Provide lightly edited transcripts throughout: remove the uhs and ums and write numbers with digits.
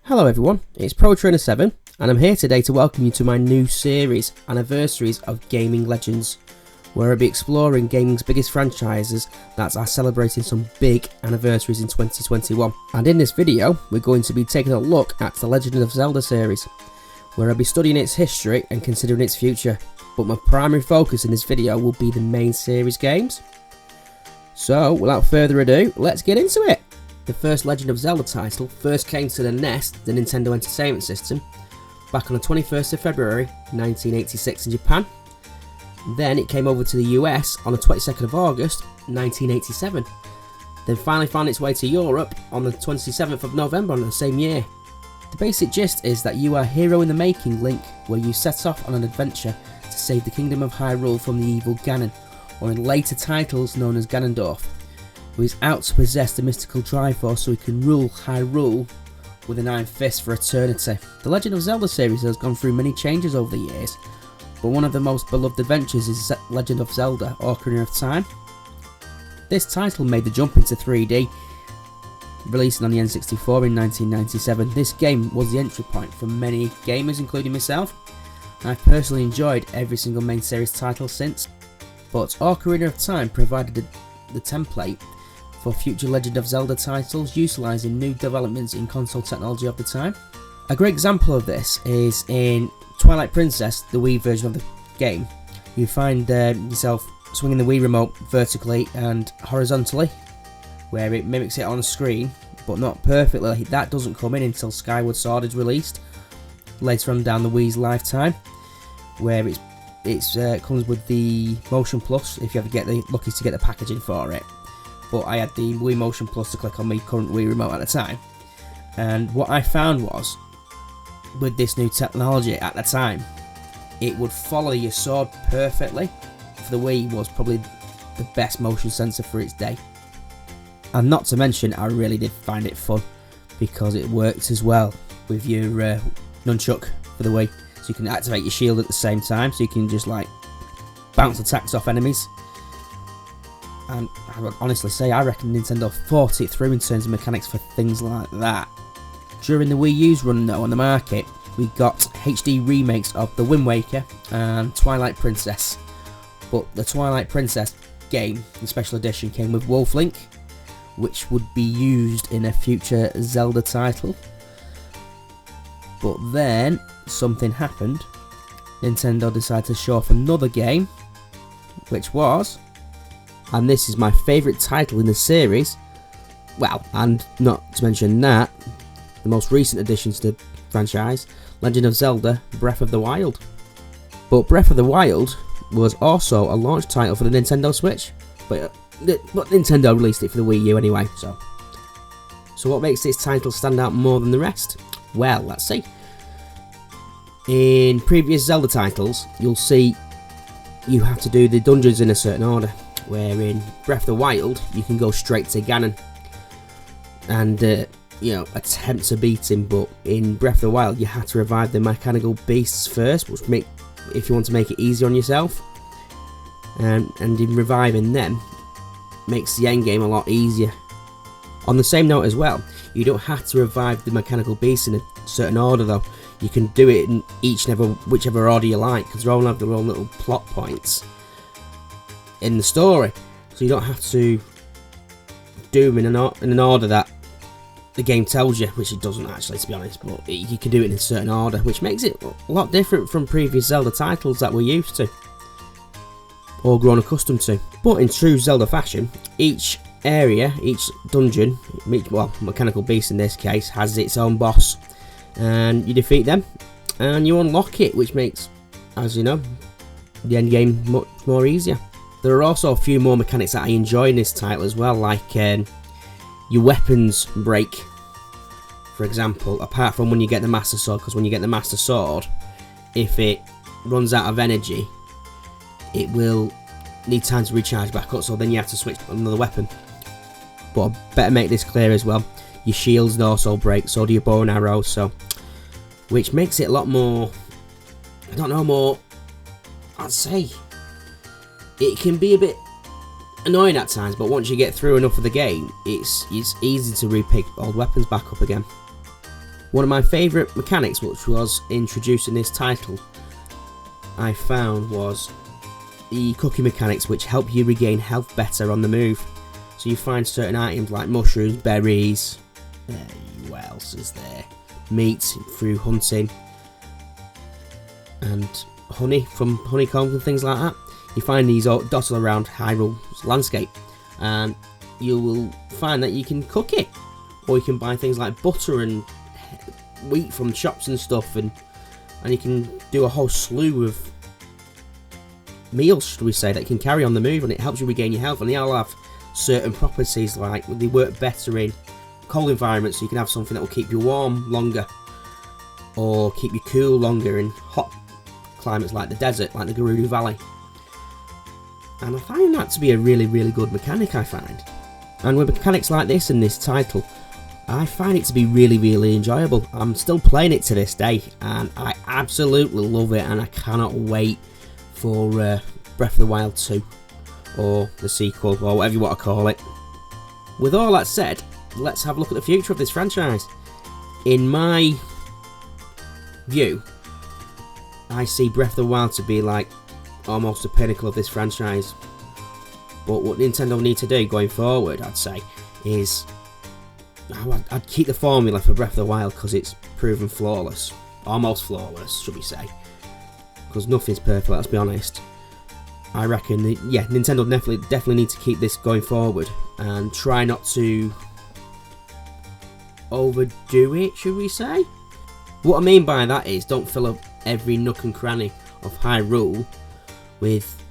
Hello everyone, it's ProTrainer7 and I'm here today to welcome you to my new series, Anniversaries of Gaming Legends, where I'll be exploring gaming's biggest franchises that are celebrating some big anniversaries in 2021. And in this video, we're going to be taking a look at the Legend of Zelda series, where I'll be studying its history and considering its future. But my primary focus in this video will be the main series games. So, without further ado, let's get into it! The first Legend of Zelda title first came to the NES, the Nintendo Entertainment System, back on the 21st of February 1986 in Japan. Then it came over to the US on the 22nd of August 1987. Then finally found its way to Europe on the 27th of November on the same year. The basic gist is that you are hero in the making Link, where you set off on an adventure to save the Kingdom of Hyrule from the evil Ganon, or in later titles known as Ganondorf, who is out to possess the mystical Triforce so he can rule Hyrule with an iron fist for eternity. The Legend of Zelda series has gone through many changes over the years, but one of the most beloved adventures is Legend of Zelda: Ocarina of Time. This title made the jump into 3D, releasing on the N64 in 1997. This game was the entry point for many gamers, including myself, and I've personally enjoyed every single main series title since. But Ocarina of Time provided the template for future Legend of Zelda titles, utilising new developments in console technology of the time. A great example of this is in Twilight Princess, the Wii version of the game. You find yourself swinging the Wii remote vertically and horizontally, where it mimics it on screen, but not perfectly. That doesn't come in until Skyward Sword is released later on down the Wii's lifetime, where it comes with the Motion Plus if you ever get lucky to get the packaging for it. But I had the Wii Motion Plus to click on my current Wii remote at the time, and what I found was, with this new technology at the time, it would follow your sword perfectly. For the Wii was probably the best motion sensor for its day. And not to mention, I really did find it fun because it works as well with your nunchuck for the Wii. So you can activate your shield at the same time, so you can just like bounce attacks off enemies. And I would honestly say I reckon Nintendo thought it through in terms of mechanics for things like that. During the Wii U's run though on the market, we got HD remakes of The Wind Waker and Twilight Princess. But the Twilight Princess game, the special edition, came with Wolf Link, which would be used in a future Zelda title. But then something happened. Nintendo decided to show off another game, which was, and this is my favourite title in the series, well, and not to mention that, the most recent additions to the franchise, Legend of Zelda: Breath of the Wild. But Breath of the Wild was also a launch title for the Nintendo Switch, but Nintendo released it for the Wii U anyway, so what makes this title stand out more than the rest? Well, let's see. In previous Zelda titles, you'll see you have to do the dungeons in a certain order, where in Breath of the Wild, you can go straight to Ganon and, attempt to beat him, but in Breath of the Wild, you have to revive the mechanical beasts first, which if you want to make it easier on yourself, and in reviving them, makes the end game a lot easier. On the same note as well, you don't have to revive the mechanical beasts in a certain order though. You can do it in whichever order you like, because they all have their own little plot points in the story. So you don't have to do them in an order that the game tells you, which it doesn't actually, to be honest, but you can do it in a certain order, which makes it a lot different from previous Zelda titles that we're used to, or grown accustomed to. But in true Zelda fashion, each area, each dungeon, well, mechanical beast in this case, has its own boss, and you defeat them and you unlock it, which makes, as you know, the end game much more easier. There are also a few more mechanics that I enjoy in this title as well, like your weapons break, for example, apart from when you get the Master Sword, because when you get the Master Sword, if it runs out of energy, it will need time to recharge back up, so then you have to switch to another weapon. But I better make this clear as well, your shields also break, so do your bow and arrow, so which makes it a lot more, I don't know, more, I'd say, it can be a bit annoying at times, but once you get through enough of the game, it's easy to re-pick old weapons back up again. One of my favourite mechanics, which was introduced in this title, I found was the cooking mechanics, which help you regain health better on the move. So you find certain items like mushrooms, berries, what else is there? Meat through hunting, and honey from honeycombs and things like that. You find these all dotted around Hyrule's landscape, and you will find that you can cook it, or you can buy things like butter and wheat from shops and stuff, and you can do a whole slew of meals, should we say, that you can carry on the move, and it helps you regain your health. And they all have certain properties, like they work better in cold environments, so you can have something that will keep you warm longer, or keep you cool longer in hot climates like the desert, like the Gerudo Valley. And I find that to be a really, really good mechanic, I find. And with mechanics like this in this title, I find it to be really, really enjoyable. I'm still playing it to this day, and I absolutely love it, and I cannot wait for Breath of the Wild 2, or the sequel, or whatever you want to call it. With all that said, let's have a look at the future of this franchise. In my view, I see Breath of the Wild to be like almost the pinnacle of this franchise. But what Nintendo need to do going forward, I'd say, is I'd keep the formula for Breath of the Wild, because it's proven flawless, almost flawless, should we say, because nothing's perfect, let's be honest. I reckon that, yeah, Nintendo definitely need to keep this going forward and try not to overdo it, should we say. What I mean by that is, don't fill up every nook and cranny of Hyrule with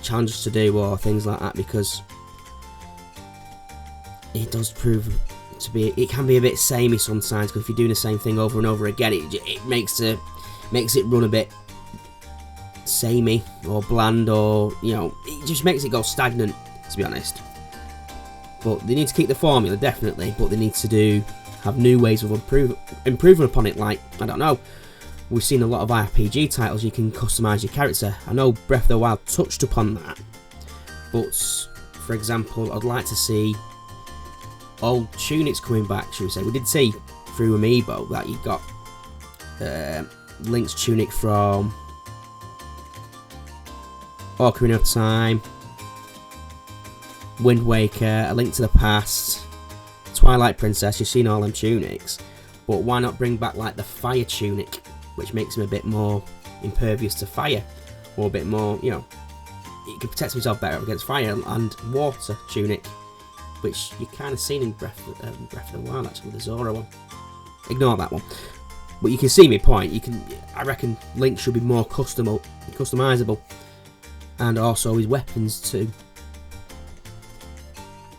challenges to do or things like that, because it does prove to be, it can be a bit samey sometimes, because if you're doing the same thing over and over again, it makes it run a bit samey or bland, or, you know, it just makes it go stagnant, to be honest. But they need to keep the formula, definitely, but they need to have new ways of improving upon it. Like, I don't know, we've seen a lot of RPG titles, you can customise your character. I know Breath of the Wild touched upon that, but for example, I'd like to see old tunics coming back, should we say. We did see through Amiibo that you got Link's tunic from Ocarina of Time, Wind Waker, A Link to the Past, Twilight Princess. You've seen all them tunics, but why not bring back like the fire tunic, which makes him a bit more impervious to fire, or a bit more, you know, he can protect himself better against fire. And water tunic, which you kind of seen in Breath of the Wild, actually, the Zora one. Ignore that one. But you can see my point. I reckon Link should be more customizable, and also his weapons too.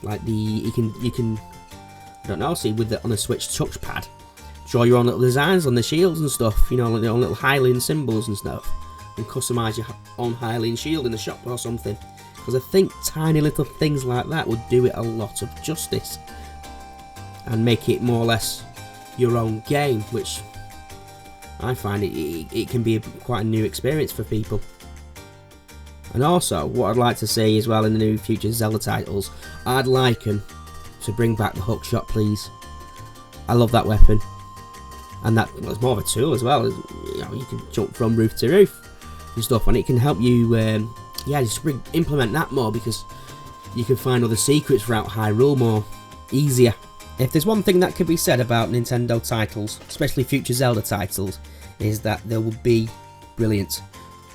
Like you can, I don't know, see on the Switch touchpad, draw your own little designs on the shields and stuff. You know, like your own little Hylian symbols and stuff, and customize your own Hylian shield in the shop or something. Because I think tiny little things like that would do it a lot of justice, and make it more or less your own game, which I find it can be quite a new experience for people. And also, what I'd like to see as well in the new future Zelda titles, I'd like them to bring back the hook shot, please. I love that weapon, and that was more of a tool as well. You know, you can jump from roof to roof and stuff, and it can help you. Just implement that more, because you can find other secrets throughout Hyrule more easier. If there's one thing that can be said about Nintendo titles, especially future Zelda titles, is that they will be brilliant.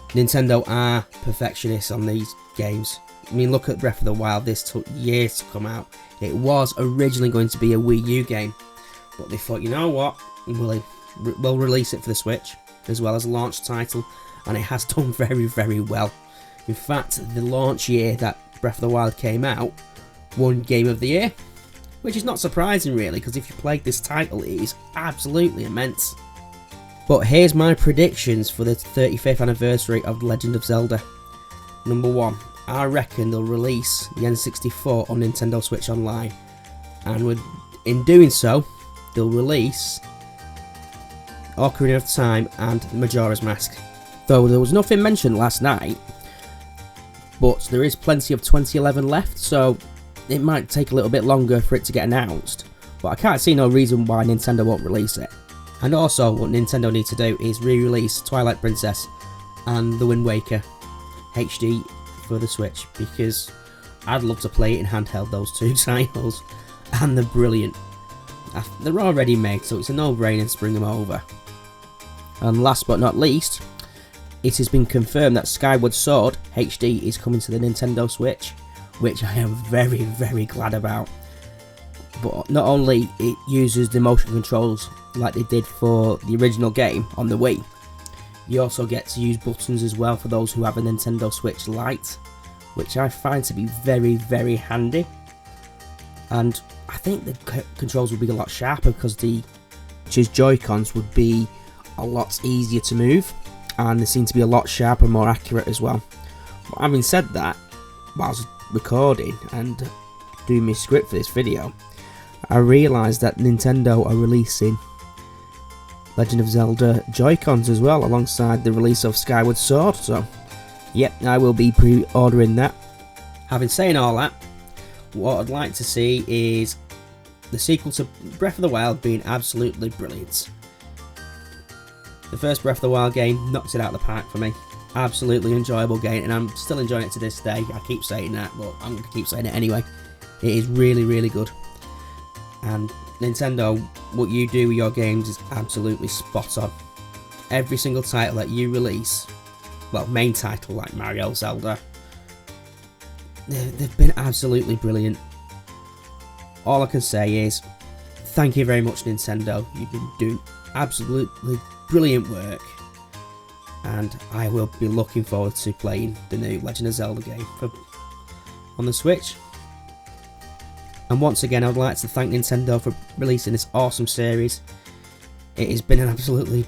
Nintendo are perfectionists on these games. I mean, look at Breath of the Wild, this took years to come out. It was originally going to be a Wii U game, but they thought, you know what, we'll release it for the Switch, as well as a launch title, and it has done very, very well. In fact, the launch year that Breath of the Wild came out won Game of the Year, which is not surprising really, because if you played this title, it is absolutely immense. But here's my predictions for the 35th anniversary of Legend of Zelda. Number 1, I reckon they'll release the N64 on Nintendo Switch Online, and in doing so, they'll release Ocarina of Time and Majora's Mask. Though there was nothing mentioned last night, but there is plenty of 2011 left, so it might take a little bit longer for it to get announced, but I can't see no reason why Nintendo won't release it. And also, what Nintendo need to do is re-release Twilight Princess and The Wind Waker HD for the Switch, because I'd love to play it in handheld, those two titles, and they're brilliant. They're already made, so it's a no-brainer to bring them over. And last but not least, it has been confirmed that Skyward Sword HD is coming to the Nintendo Switch, which I am very, very glad about. But not only it uses the motion controls like they did for the original game on the Wii, you also get to use buttons as well for those who have a Nintendo Switch Lite, which I find to be very, very handy. And I think the controls will be a lot sharper because the Joy-Cons would be a lot easier to move, and they seem to be a lot sharper and more accurate as well. But having said that, whilst recording and doing my script for this video, I realised that Nintendo are releasing Legend of Zelda Joy-Cons as well, alongside the release of Skyward Sword, so yep, I will be pre-ordering that. Having said all that, what I'd like to see is the sequel to Breath of the Wild being absolutely brilliant. The first Breath of the Wild game knocked it out of the park for me. Absolutely enjoyable game, and I'm still enjoying it to this day. I keep saying that, but I'm going to keep saying it anyway. It is really, really good. And Nintendo, what you do with your games is absolutely spot on. Every single title that you release, well, main title like Mario, Zelda, they've been absolutely brilliant. All I can say is, thank you very much, Nintendo. You've been doing absolutely brilliant work, and I will be looking forward to playing the new Legend of Zelda game on the Switch. And once again, I would like to thank Nintendo for releasing this awesome series. It has been an absolute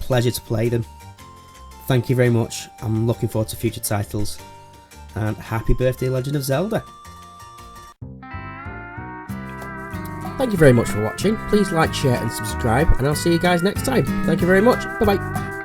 pleasure to play them. Thank you very much. I'm looking forward to future titles. And happy birthday, Legend of Zelda. Thank you very much for watching. Please like, share and subscribe, and I'll see you guys next time. Thank you very much. Bye bye.